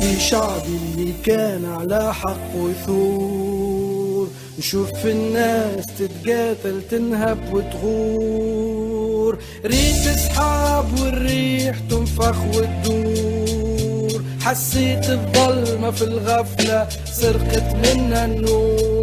في شعبي اللي كان على حق وثور، نشوف الناس تتقاتل تنهب وتغور، ريت سحاب والريح تنفخ وتدور، حسيت الظلمة في الغفلة سرقت منا النور.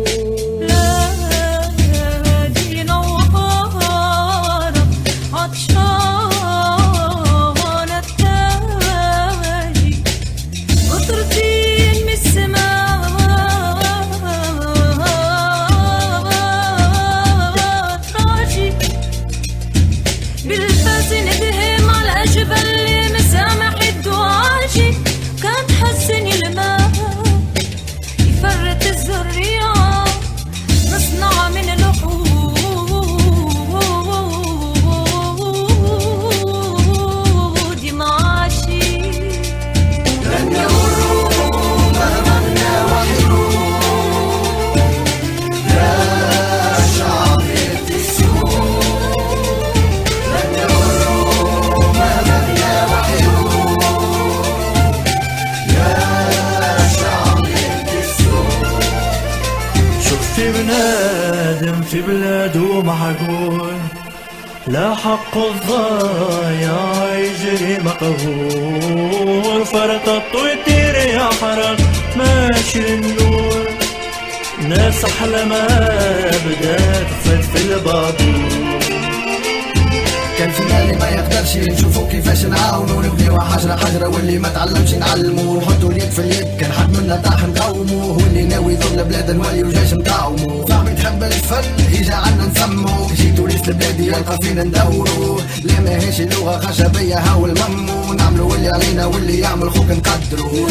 في بلاده معقول، لا حق الضايع يجري مقهور، فرطت ويطير يا حرام ماشي النور، ناس أحلى ما بدات فات في البابور. كان في بالي ما يقدرش نشوفو كيفاش نعاونو، نبنيو حجرة حجرة واللي ما تعلمش نعلمو، نحطو اليد في اليد كان حد منا طاح نقاومو، واللي ناوي يضل البلاد نولي وجيش نقاومو، صاحبي تحب الفن يجي عنا نسمو، جي توريست البلاد يلقى فينا ندورو، لا ماهيش لغة خشبية هاو الممو، نعملو واللي علينا واللي يعمل خوك نقدرو.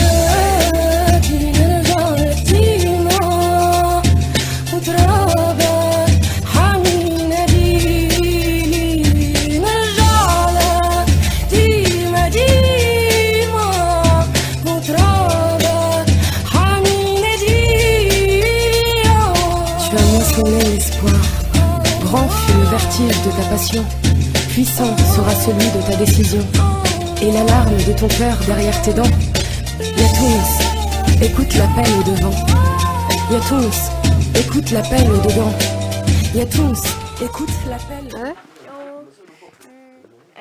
Grand fut le vertige de ta passion, puissant sera celui de ta décision, et l'alarme de ton cœur derrière tes dents. Yatouns, écoute l'appel au devant. Yatouns, écoute l'appel au dedans. Yatouns, écoute l'appel.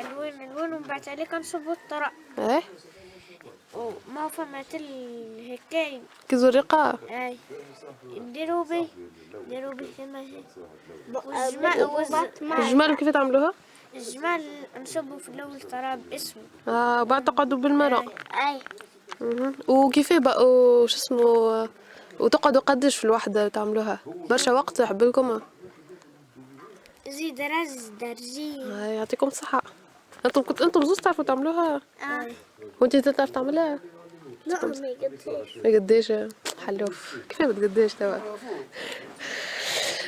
الوان ومن بعد عليه كنصبو الطرق وما فهمت الهكاين كزرقة نديرو به كما هي. الجمال كيف تعملوها؟ الجمال نصبو في الاول تراب اسمه وبعد تقعدوا بالماء. اي وكيف بقوا شو اسمه وتقعدوا قديش في الوحدة تعملوها؟ برشا وقت يحب لكم؟ زي درجية. يعطيكم الصحة. انتم زوز تعرفوا تعملوها؟ وانتي تعرف تعملها؟ لا ما يقديش. ما قديش حلوف. كيف بتقديش توا؟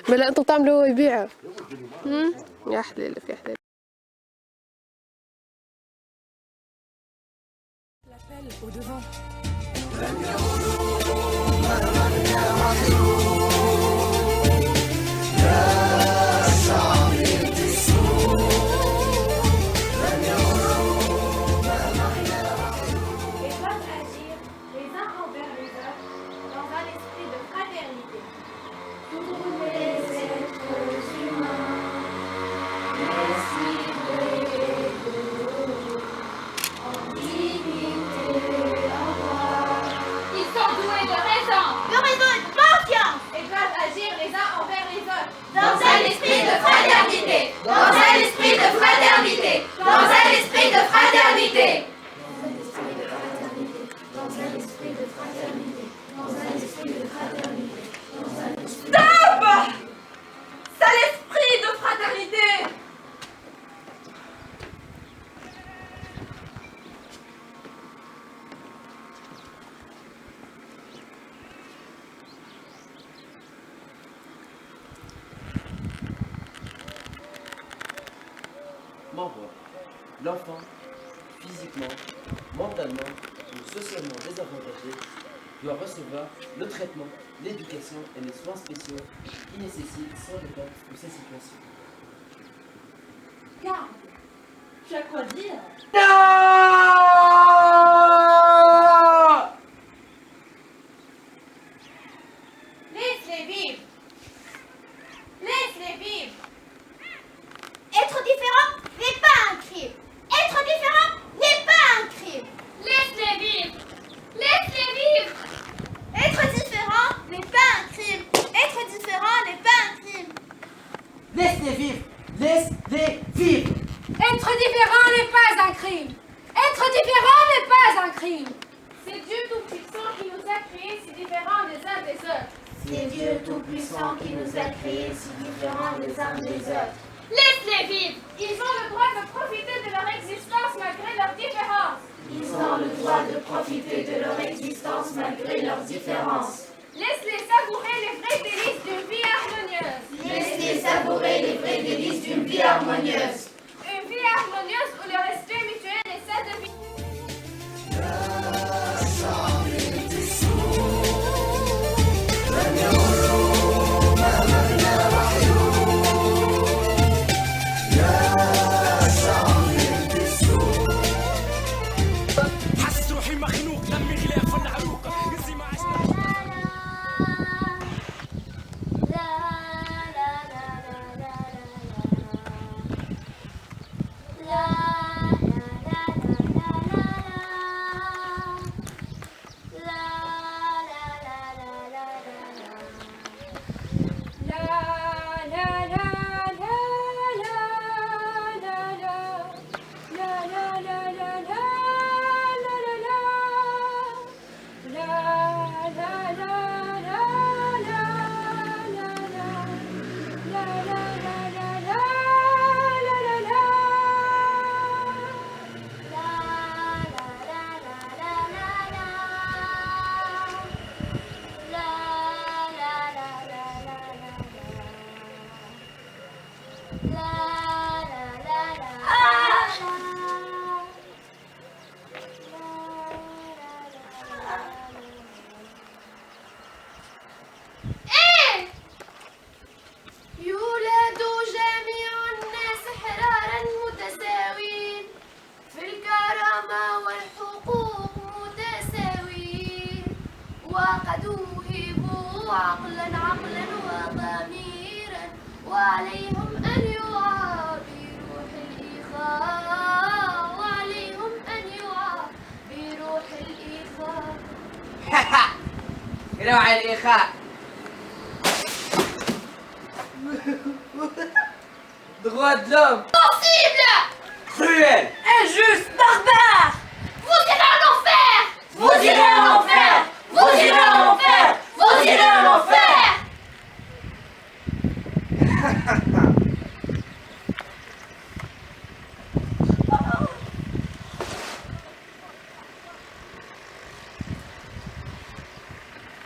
بلا انتم تعملوا يبيعوا. يا حليلة يا حليلة. L'appel au devant. Dans un esprit de fraternité, dans un esprit de fraternité, dans un esprit de fraternité. Stop! C'est l'esprit de fraternité. Membre, l'enfant, physiquement, mentalement ou socialement désavantagé, doit recevoir le traitement, l'éducation et les soins spéciaux qui nécessitent sans dépendre de ces situations. Garde, tu as quoi dire? Non! C'est Dieu Tout-Puissant qui nous a créés si différents les uns des autres. C'est Dieu Tout-Puissant qui nous a créés si différents les uns des autres. Laisse-les vivre. Ils ont le droit de profiter de leur existence malgré leurs différences. Ils ont le droit de profiter de leur existence malgré leurs différences. Laisse-les savourer les vraies délices d'une vie harmonieuse. Laisse-les savourer les vraies délices d'une vie harmonieuse. Une vie harmonieuse où le respect mutuel est ça de vie. حاسس روحي مخنوق لمي غلاف العروق نسي ما عشنا يولد جميع الناس حرارا متساوين في الكرامة والحقوق متساوين وقد وهبوا عقلا وضميرا وعليهم أن يوعوا بروح الإخاء وعليهم أن يوعوا بروح الإخاء. روح الإخاء. Droit de l'homme. Possible. Cruel. Injuste. Barbare. Vous irez en enfer. Vous irez en enfer. Vous irez en enfer. Vous irez en enfer.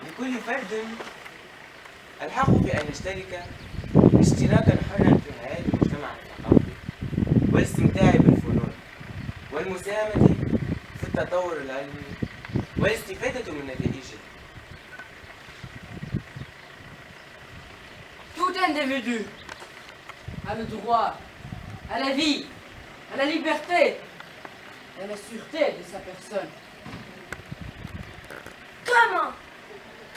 لكل فرد الحق في أن يشترك اشتراكا حرا في حياة المجتمع الثقافي والاستمتاع بالفنون والمساهمة في التطور العلمي والاستفادة من نتائجه. Tout individu a le droit à la vie, à la liberté et à la sûreté de sa personne.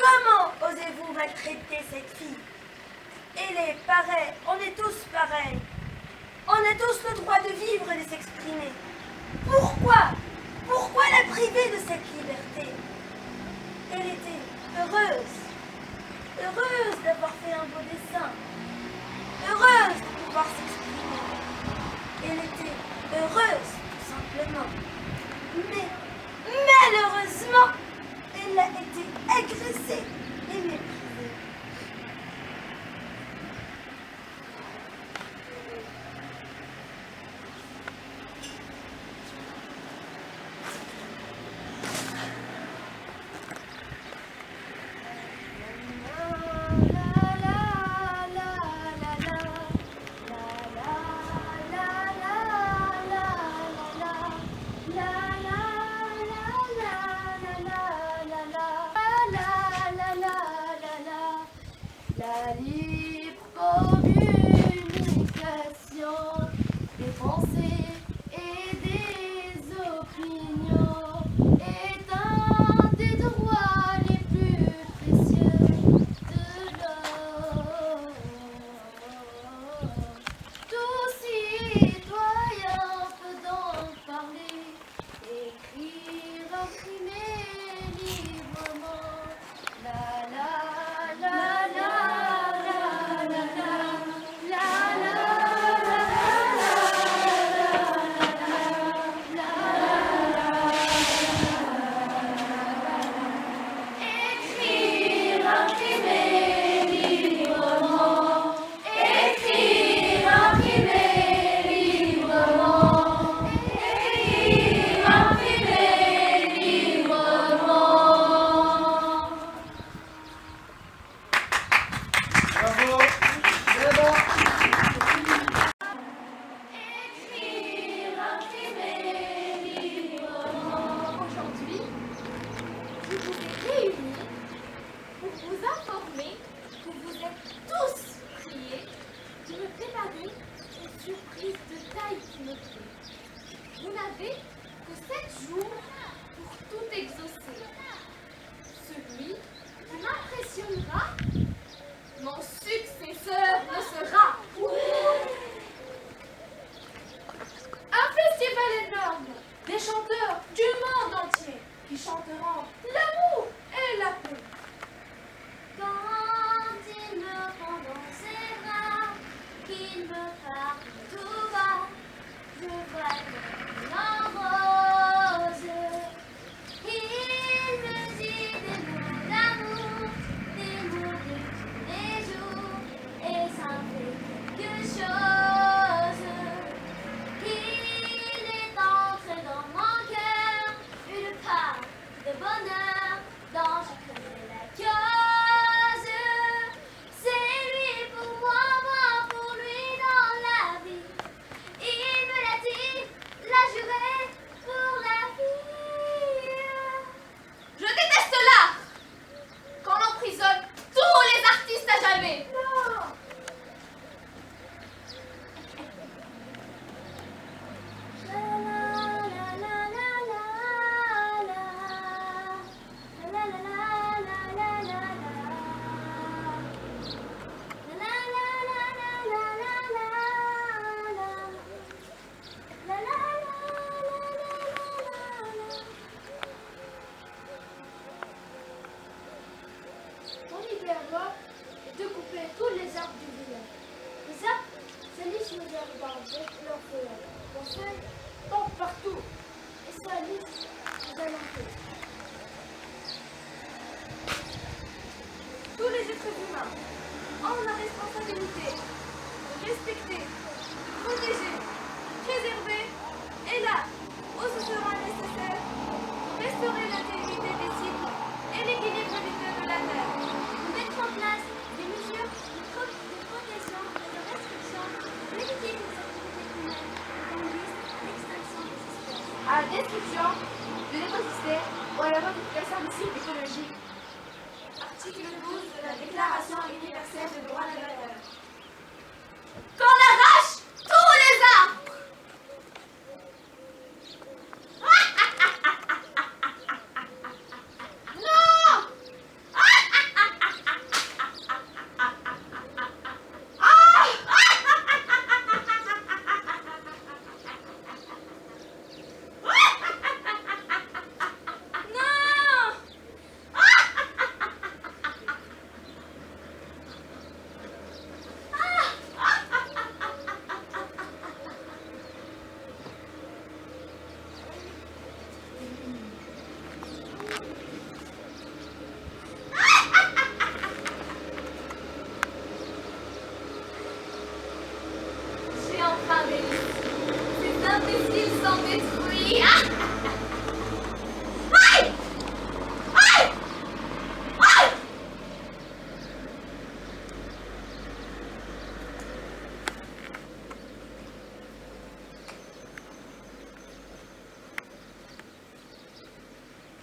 Comment osez-vous maltraiter cette fille? Elle est pareille, on est tous pareils. On a tous le droit de vivre et de s'exprimer. Pourquoi la priver de cette liberté? Elle était heureuse d'avoir fait un beau dessin, heureuse de pouvoir s'exprimer. Elle était heureuse, tout simplement. Mais malheureusement, elle a été agressée et méprisée. La libre communication des pensées et des opinions est un des droits les plus précieux de l'homme. Tout citoyen peut donc parler, écrire, imprimer librement. La la la la la. chante l'amour et la paix. Quand il me prend dans ses bras, qu'il me parle tout bas, je vois une rose. Il me dit des mots d'amour, des mots de tous les jours, et ça me fait quelque chose. Il est entré dans mon cœur, une part de bonheur dont je connais la cause. C'est lui pour moi pour lui dans la vie. Il me l'a dit, l'a juré pour la vie. Je déteste l'art quand on emprisonne tous les artistes à jamais. Non. Mon idée à moi est de couper tous les arbres du village. Les arbres salissent nos jardins avec leurs feuilles. Leurs feuilles tombent partout et salissent les alentours. Tous les êtres humains ont la responsabilité de respecter, de protéger, de préserver et là où ce sera nécessaire, de restaurer l'intégrité des cycles et l'équilibre viteux de la Terre. De mettre en place des mesures de protection et de restriction pour éviter que les activités humaines conduisent à l'extinction des espèces. À la destruction de l'écosystème ou à la modification des cycles écologiques. Article 12 de la Déclaration universelle des droits de l'homme. Qu'on arrache tous les arbres. Non. J'ai enfin des listes. Ces imbéciles sont détruits. Aïe! Aïe! Aïe!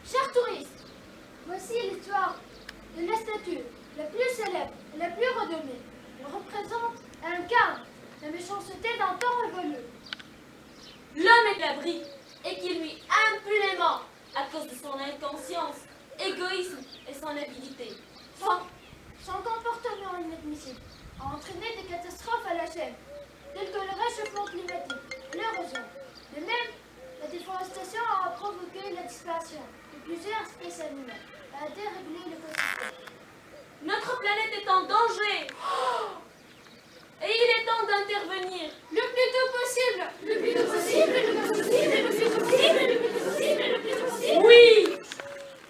Chers touristes, voici l'histoire de la statue la plus célèbre et la plus renommée. Elle représente et incarne la méchanceté d'un temps révolu. L'homme est abri et qui nuit impunément à cause de son inconscience, égoïsme et son avidité. Son comportement inadmissible a entraîné des catastrophes à la chaîne, telles que le réchauffement climatique et l'érosion. Mais même la déforestation a provoqué la disparition de plusieurs espèces animales, a déréglé l'écosystème. Notre planète est en danger. Et il est temps d'intervenir. Le plus tôt possible. Le plus tôt possible, le plus tôt possible, le plus tôt possible, le plus tôt possible, le plus tôt possible. Oui,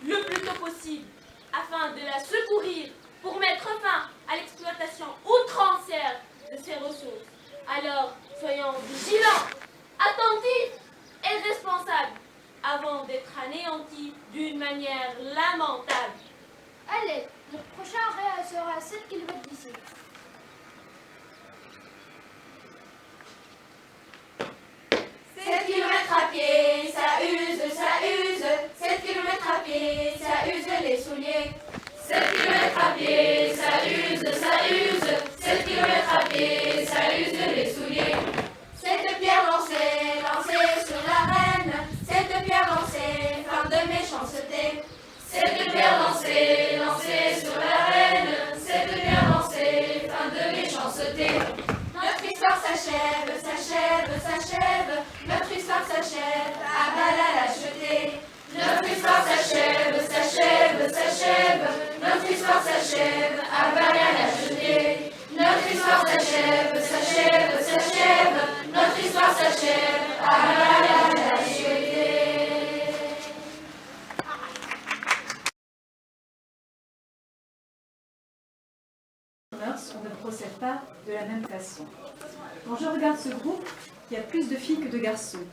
le plus tôt possible, afin de la secourir pour mettre fin à l'exploitation outrancière de ses ressources. Alors, soyons vigilants, attentifs et responsables avant d'être anéantis d'une manière lamentable. Allez, notre prochain arrêt sera à 7 km d'ici. 7 km à pied, ça use, ça use. 7 km à pied, ça use les souliers. 7 km à pied, ça use, ça use. 7 km à pied, ça use les souliers. Cette pierre lancée, lancée sur l'arène. Cette pierre lancée, fin de méchanceté. Cette pierre lancée, lancée sur l'arène. Cette pierre lancée, fin de méchanceté. Notre histoire s'achève, s'achève, s'achève. Notre histoire s'achève, à balle à la jetée. Notre histoire s'achève, s'achève, s'achève. Notre histoire s'achève à Bas-la-Jetée. Notre histoire s'achève, s'achève, s'achève. Notre histoire s'achève à Bas-la-Jetée. On ne procède pas de la même façon. Quand je regarde ce groupe, il y a plus de filles que de garçons.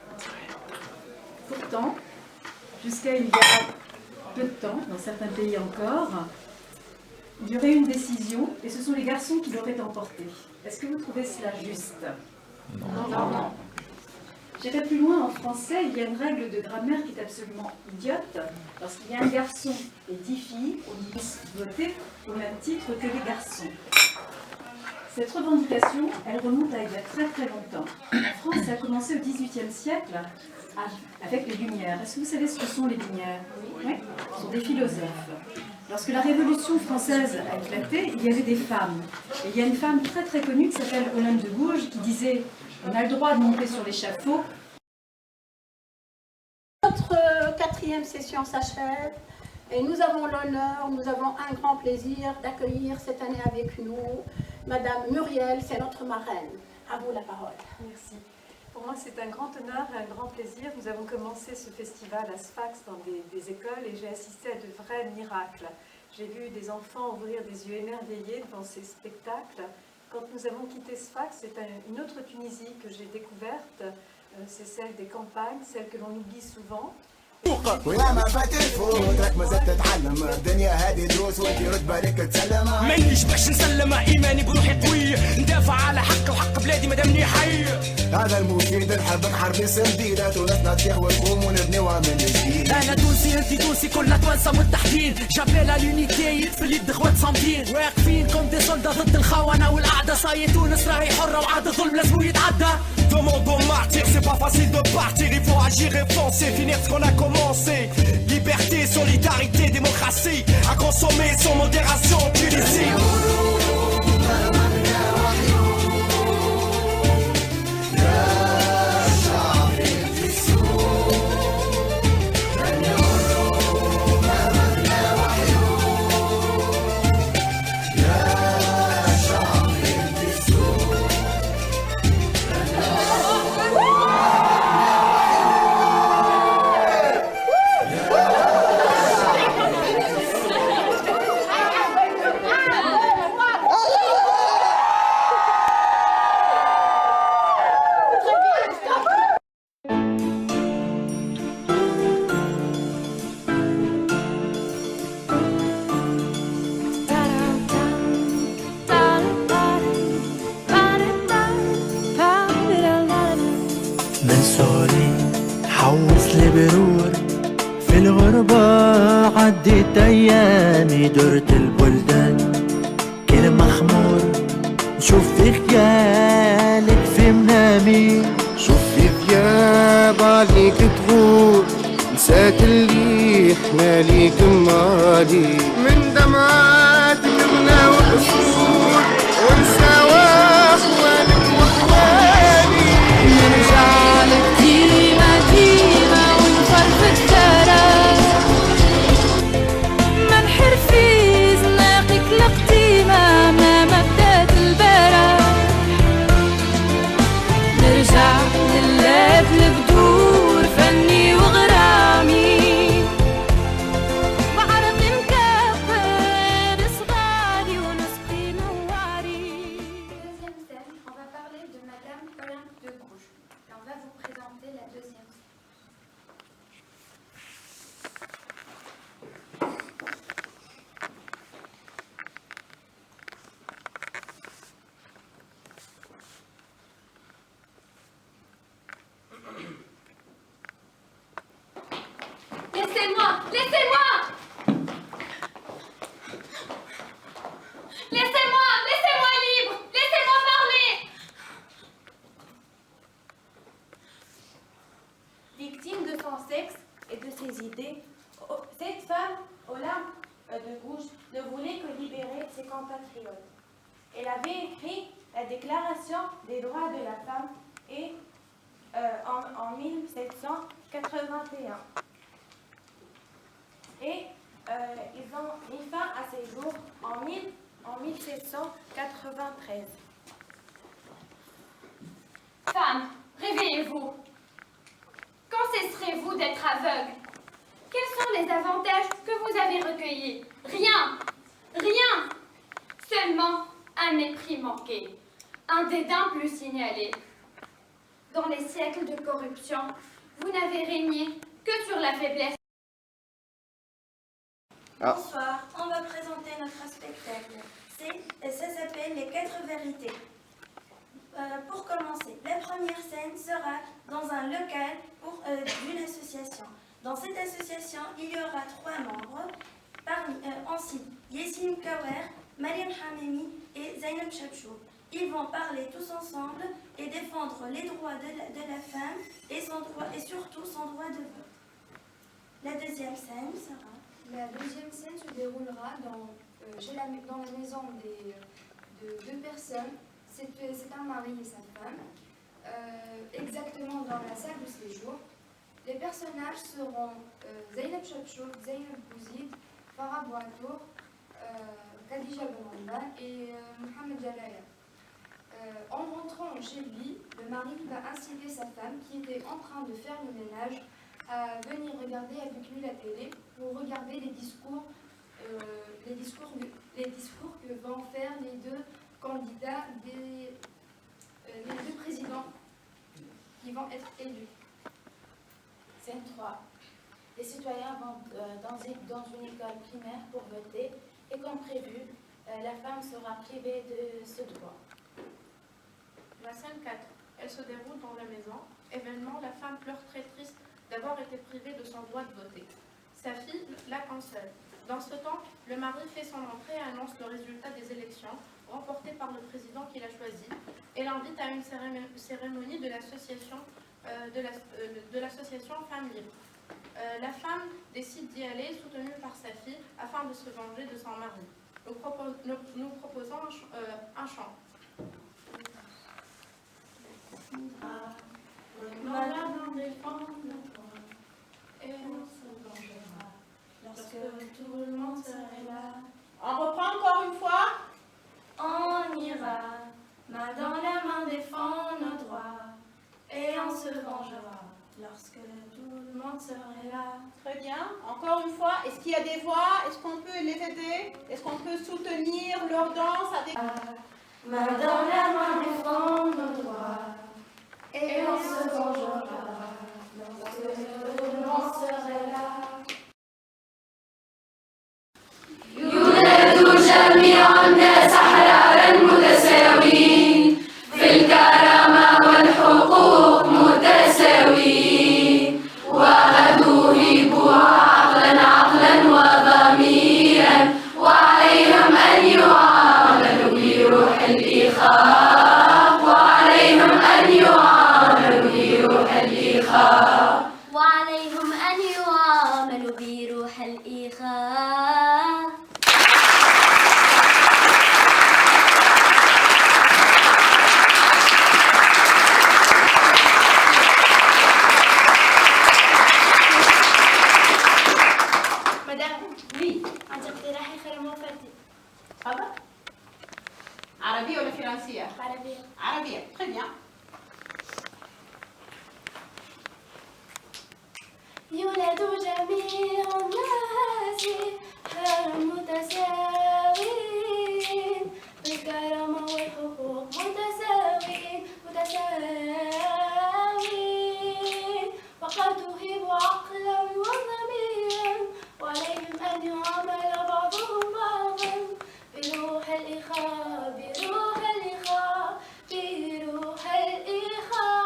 Pourtant, jusqu'à il y a peu de temps, dans certains pays encore, il y aurait une décision et ce sont les garçons qui l'auraient emportée. Est-ce que vous trouvez cela juste? Non. J'irai plus loin, en français, il y a une règle de grammaire qui est absolument idiote. Lorsqu'il y a un garçon et 10 filles, on dit voter au même titre que les garçons. Cette revendication, elle remonte à il y a très très longtemps. En France, ça a commencé au XVIIIe siècle avec les Lumières. Est-ce que vous savez ce que sont les Lumières? Oui, ce sont des philosophes. Lorsque la Révolution française a éclaté, il y avait des femmes. Et il y a une femme très très connue qui s'appelle Olympe de Gouges qui disait « On a le droit de monter sur l'échafaud ». Notre 4e session s'achève et nous avons l'honneur, nous avons un grand plaisir d'accueillir cette année avec nous Madame Muriel, c'est notre marraine. À vous la parole. Merci. Pour moi, c'est un grand honneur et un grand plaisir. Nous avons commencé ce festival à Sfax dans des écoles et j'ai assisté à de vrais miracles. J'ai vu des enfants ouvrir des yeux émerveillés devant ces spectacles. Quand nous avons quitté Sfax, c'est une autre Tunisie que j'ai découverte. C'est celle des campagnes, celle que l'on oublie souvent. ويا ما فات الفوت راك مازال تتعلم الدنيا هذه دروس وانت رد بالك تسلم مانيش باش نسلم ايماني بروحي قوي ندافع على حق وحق بلادي مادامني حي هذا المفيد نحبك حربي سنديدة تونسنا تسيح ونقوم ونبنيوها من جديد انا تونسي انت تونسي كلنا توانسه متحدين جابيل لونيتي يد في اليد اخوات صامدين واقفين كوم دي سولدا ضد الخونه والقعده صاي تونس راهي حره وعاد الظلم لازم يتعدى Demandons martyr, c'est pas facile de partir, il faut agir et foncer, finir ce qu'on a commencé. Liberté, solidarité, démocratie, à consommer sans modération, Tunisie. من صغري حوص لي برور في الغربة عديت أيامي درت البلدان كل مخمور نشوف في خيالك في منامي شوف في ثياب عليك تغور نسات اللي احنا ليك مالي من دمعاتك غنى وقصور ونسى واخوانك واخواني نرجع لك ديما ديما ونفرفد تراك ما نحر في زناقك القديمة ما بدات البراح نرجع نلعب البدور فني وغرامي بعرف نكبر صغاري ونسقي نواري. Deuxième thème, on va parler de Madame Olympe de Gouges. Et on va vous présenter la deuxième thème. Laissez-moi, laissez-moi, laissez-moi, laissez-moi libre, laissez-moi parler. Victime de son sexe et de ses idées, cette femme, Olympe de Gouges, ne voulait que libérer ses compatriotes. Elle avait écrit la Déclaration des droits de la femme en 1781. et ils ont mis fin à ces jours en 1793. Femmes, réveillez-vous. Quand cesserez-vous d'être aveugles? Quels sont les avantages que vous avez recueillis? Rien, rien. Seulement un mépris manqué, un dédain plus signalé. Dans les siècles de corruption, vous n'avez régné que sur la faiblesse. Bonsoir, on va présenter notre spectacle. Ça s'appelle Les 4 vérités. Pour commencer, la première scène sera dans un local d'une association. Dans cette association, il y aura 3 membres, ensuite Yassine Kawer, Mariam Hamemi et Zainab Chapchou. Ils vont parler tous ensemble et défendre les droits de la femme et surtout son droit de vote. La deuxième scène sera... La deuxième scène se déroulera dans la maison de 2 personnes. C'est un mari et sa femme, exactement dans la salle de séjour. Les personnages seront Zainab Chapchou, Zainab Bouzid, Farah Bouatour, Khadija Benamba et Mohamed Jalaya. En rentrant chez lui, le mari va inciter sa femme, qui était en train de faire le ménage, à venir regarder avec lui la télé pour regarder les discours que vont faire les 2 candidats les 2 présidents qui vont être élus. Scène 3. Les citoyens vont dans une école primaire pour voter et comme prévu, la femme sera privée de ce droit. La scène 4. Elle se déroule dans la maison. Événement, la femme pleure très triste d'avoir été privée de son droit de voter. Sa fille la console. Dans ce temps, le mari fait son entrée et annonce le résultat des élections remportées par le président qu'il a choisi et l'invite à une cérémonie de l'association Femmes Libres. La femme décide d'y aller, soutenue par sa fille, afin de se venger de son mari. Nous proposons un chant. Madame défend nos droits et on se vengera lorsque tout le monde serait là. On reprend encore une fois. On ira, main dans la main défend nos droits et on se vengera lorsque tout le monde serait là. Très bien. Encore une fois, est-ce qu'il y a des voix? Est-ce qu'on peut les aider? Est-ce qu'on peut soutenir leur danse avec... Main dans la main défend nos droits et on se vengera lorsque tout le monde serait là. يولد جميع الناس أحرارا متساويين في الكرامة والحقوق متساويين وغدوا هيبوا عقلا وضميرا وعليهم أن يعاملوا بروح الإخاء وعليهم أن يعاملوا بروح الإخاء وعليهم أن يعاملوا بروح الإخاء. عربية ولا فرنسية؟ عربية. عربية، très bien. يولد جميع الناس حرارا متساوين بالكرامة والحقوق متساوين وقد توهبوا عقلا وضميرا وعليهم أن يعامل بعضهم بعضا بروح الإخاء بروح الإخاء بروح الإخاء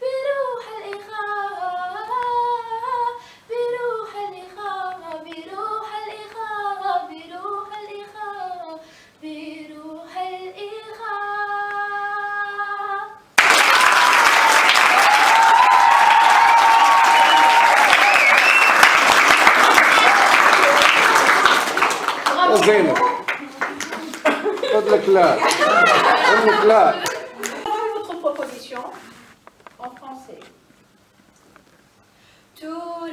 بروح الإخاء بروح الإخاء بروح الإخاء بروح الإخاء بروح الإخاء. زينب فضلك لا فضلك لا. Votre proposition en français. Tous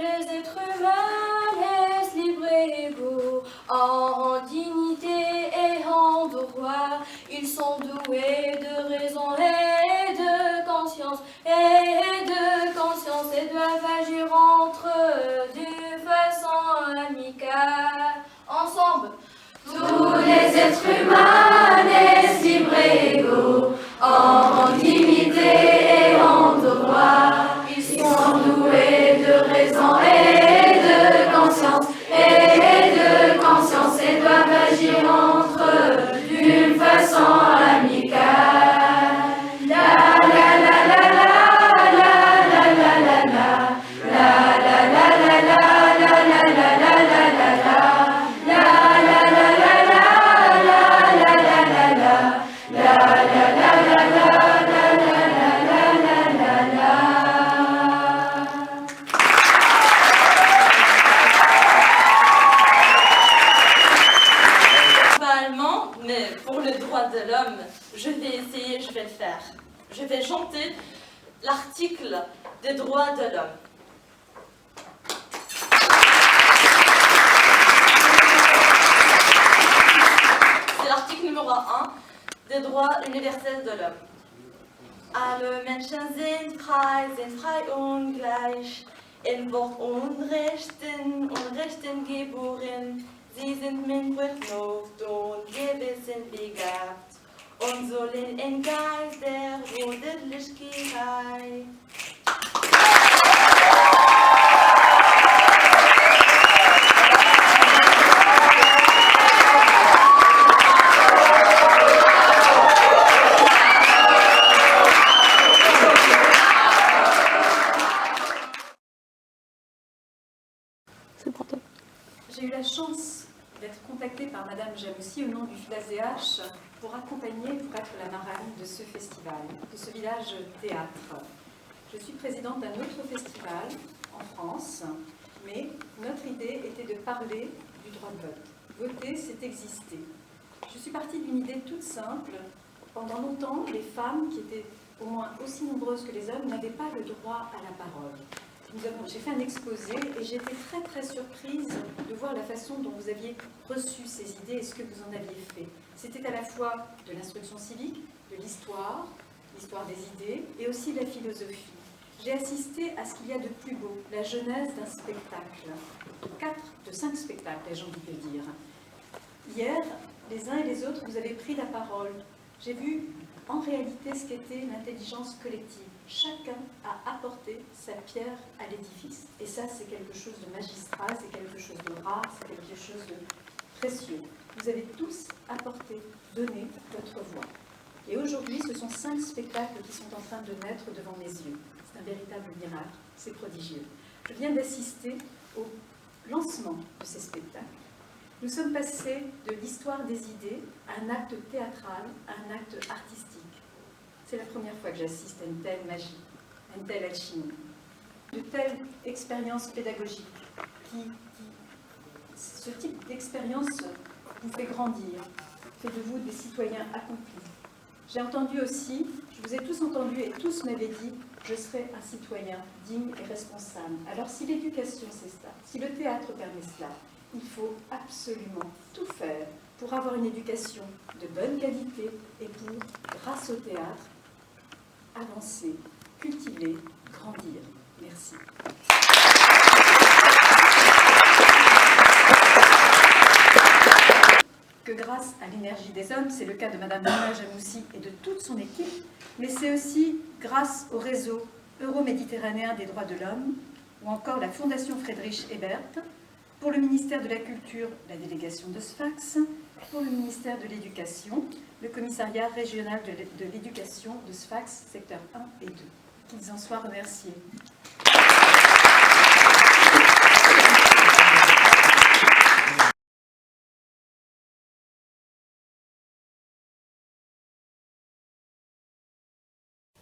entre eux d'une façon amicale. Ensemble, tous les êtres humains naissent libres et égaux, en dignité et en droit. Ils sont doués de raison et de conscience, et doivent agir entre eux d'une façon amicale. La la la la la la la la la la la la la la la la la la la. Mais pour le droit de l'homme, je vais essayer, je vais le faire. Je vais chanter l'article des droits de l'homme. C'est l'article numéro 1 des droits universels de l'homme. Alle Menschen sind frei und gleich, in Wort und Rechten geboren. Sie sind mit Vernunft und Gewissen begabt und sollen im Geist der Brüderlichkeit. J'ai eu la chance d'être contactée par Madame Jamoussi au nom du FILAS-DH pour accompagner, pour être la marraine de ce festival, de ce village théâtre. Je suis présidente d'un autre festival en France, mais notre idée était de parler du droit de vote. Voter, c'est exister. Je suis partie d'une idée toute simple. Pendant longtemps, les femmes, qui étaient au moins aussi nombreuses que les hommes, n'avaient pas le droit à la parole. J'ai fait un exposé et j'ai été très très surprise de voir la façon dont vous aviez reçu ces idées et ce que vous en aviez fait. C'était à la fois de l'instruction civique, de l'histoire des idées et aussi de la philosophie. J'ai assisté à ce qu'il y a de plus beau, la genèse d'un spectacle, de 5 spectacles, j'ai envie de dire. Hier, les uns et les autres, vous avez pris la parole. J'ai vu en réalité ce qu'était l'intelligence collective. Chacun a apporté sa pierre à l'édifice. Et ça, c'est quelque chose de magistral, c'est quelque chose de rare, c'est quelque chose de précieux. Vous avez tous apporté, donné votre voix. Et aujourd'hui, ce sont 5 spectacles qui sont en train de naître devant mes yeux. C'est un véritable miracle, c'est prodigieux. Je viens d'assister au lancement de ces spectacles. Nous sommes passés de l'histoire des idées à un acte théâtral, à un acte artistique. C'est la première fois que j'assiste à une telle magie, à une telle alchimie. De telles expériences pédagogiques ce type d'expérience vous fait grandir, fait de vous des citoyens accomplis. J'ai entendu aussi, je vous ai tous entendus et tous m'avaient dit, je serai un citoyen digne et responsable. Alors si l'éducation c'est cela, si le théâtre permet cela, il faut absolument tout faire pour avoir une éducation de bonne qualité et pour, grâce au théâtre, avancer, cultiver, grandir. Merci. Que grâce à l'énergie des hommes, c'est le cas de Madame Nina Jamoussi et de toute son équipe, mais c'est aussi grâce au réseau euro-méditerranéen des droits de l'homme ou encore la Fondation Friedrich Ebert, pour le ministère de la Culture, la délégation de Sfax, pour le ministère de l'Éducation, le commissariat régional de l'éducation de Sfax, secteur 1 et 2. Qu'ils en soient remerciés.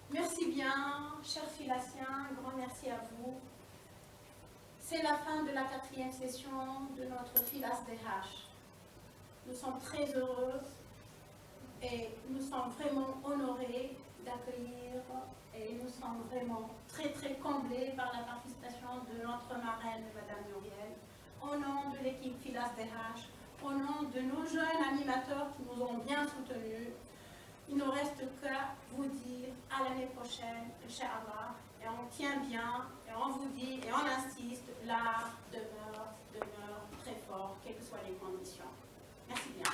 Merci bien, chers Philassiens, un grand merci à vous. C'est la fin de la 4e session de notre FILAS-DH. Nous sommes très heureux et nous sommes vraiment honorés d'accueillir et nous sommes vraiment très très comblés par la participation de notre marraine, Madame Muriel, au nom de l'équipe FILAS-DH, au nom de nos jeunes animateurs qui nous ont bien soutenus. Il ne reste qu'à vous dire à l'année prochaine, Inch'Allah, et et on tient bien, et on vous dit, et on insiste, l'art demeure très fort, quelles que soient les conditions. Merci bien.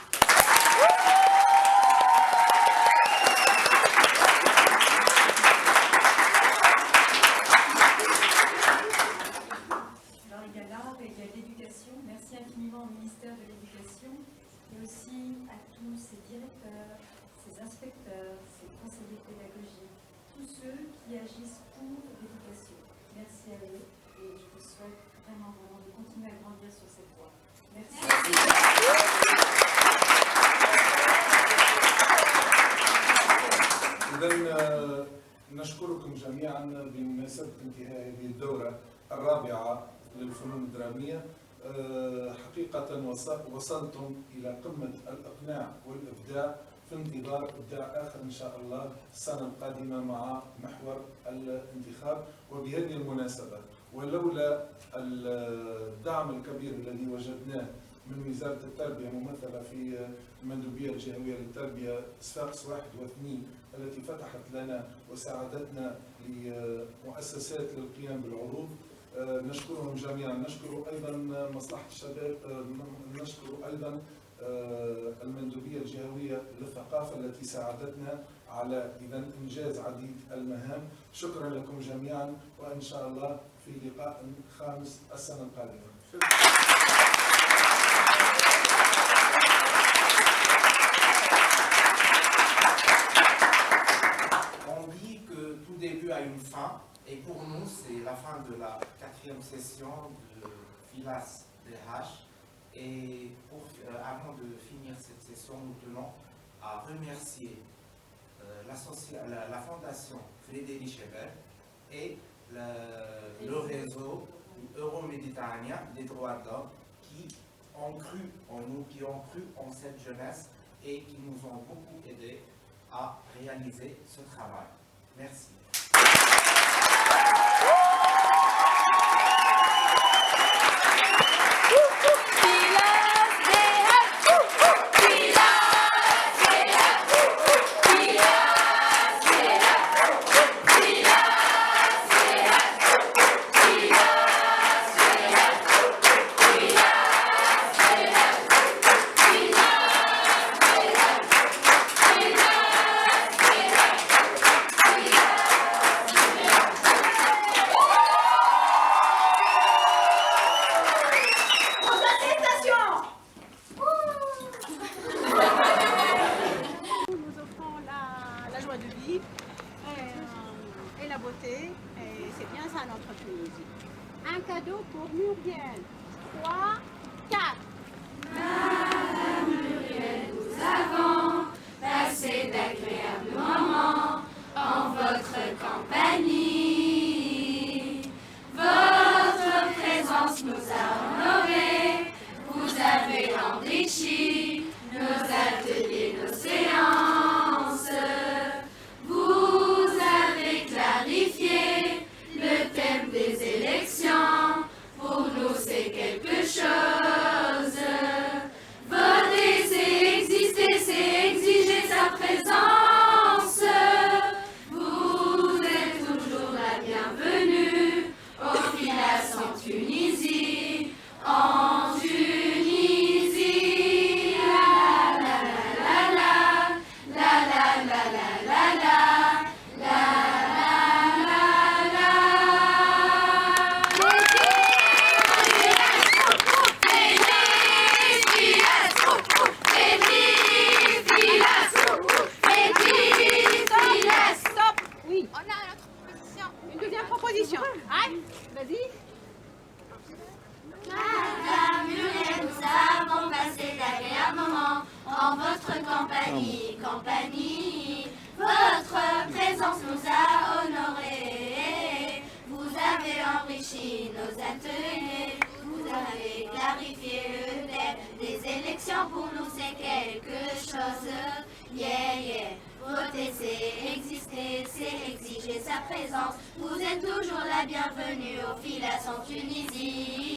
Alors il y a l'art et il y a l'éducation. Merci infiniment au ministère de l'Éducation et aussi à tous ces directeurs, ces inspecteurs, ces conseillers pédagogiques, tous ceux qui agissent pour l'éducation. Merci à eux et je vous souhaite vraiment de continuer à grandir sur cette voie. Merci. إذن نشكركم جميعا بمناسبة انتهاء هذه الدورة الرابعة للفنون الدرامية. حقيقة وصلتم إلى قمة الإقناع والإبداع في انتظار إبداع آخر إن شاء الله السنة القادمة مع محور الانتخاب. وبهذه المناسبة ولولا الدعم الكبير الذي وجدناه من وزارة التربية ممثلة في المندوبية الجهوية للتربية صفاقس 1 و2 التي فتحت لنا وساعدتنا لمؤسسات للقيام بالعروض، نشكرهم جميعا. نشكر أيضا مصلحة الشباب، نشكر أيضا المندوبية الجهوية للثقافة التي ساعدتنا على إنجاز عديد المهام. شكرا لكم جميعا وإن شاء الله في لقاء خامس السنة القادمة. On dit que tout début a une fin, et pour nous, c'est la fin de la 4e session de FILAS DH. Et avant de finir cette session, nous tenons à remercier la Fondation Frédéric Ebert et le réseau euro-méditerranéen des droits de l'homme qui ont cru en nous, qui ont cru en cette jeunesse et qui nous ont beaucoup aidés à réaliser ce travail. Merci. Un cadeau pour Muriel. 3, 4. Madame Muriel, nous avons passé d'agréables moments en votre compagnie. Votre présence nous a honorés. Vous avez enrichi nos ateliers, nos séances. Vous avez clarifié le thème des élections, pour nous c'est quelque chose. Voter c'est exister, c'est exiger sa présence. Vous êtes toujours la bienvenue au FILAS en Tunisie. En Tunisie, la la la la la la la la la la la. Vas-y. Madame Muriel, nous avons passé d'agréables moments en votre compagnie. Votre présence nous a honorés. Vous avez enrichi nos ateliers. Vous avez clarifié le thème des élections. Pour nous c'est quelque chose. Yeah, yeah. Voter c'est exister, c'est exiger sa présence. Vous êtes toujours la bienvenue au FILAS en Tunisie.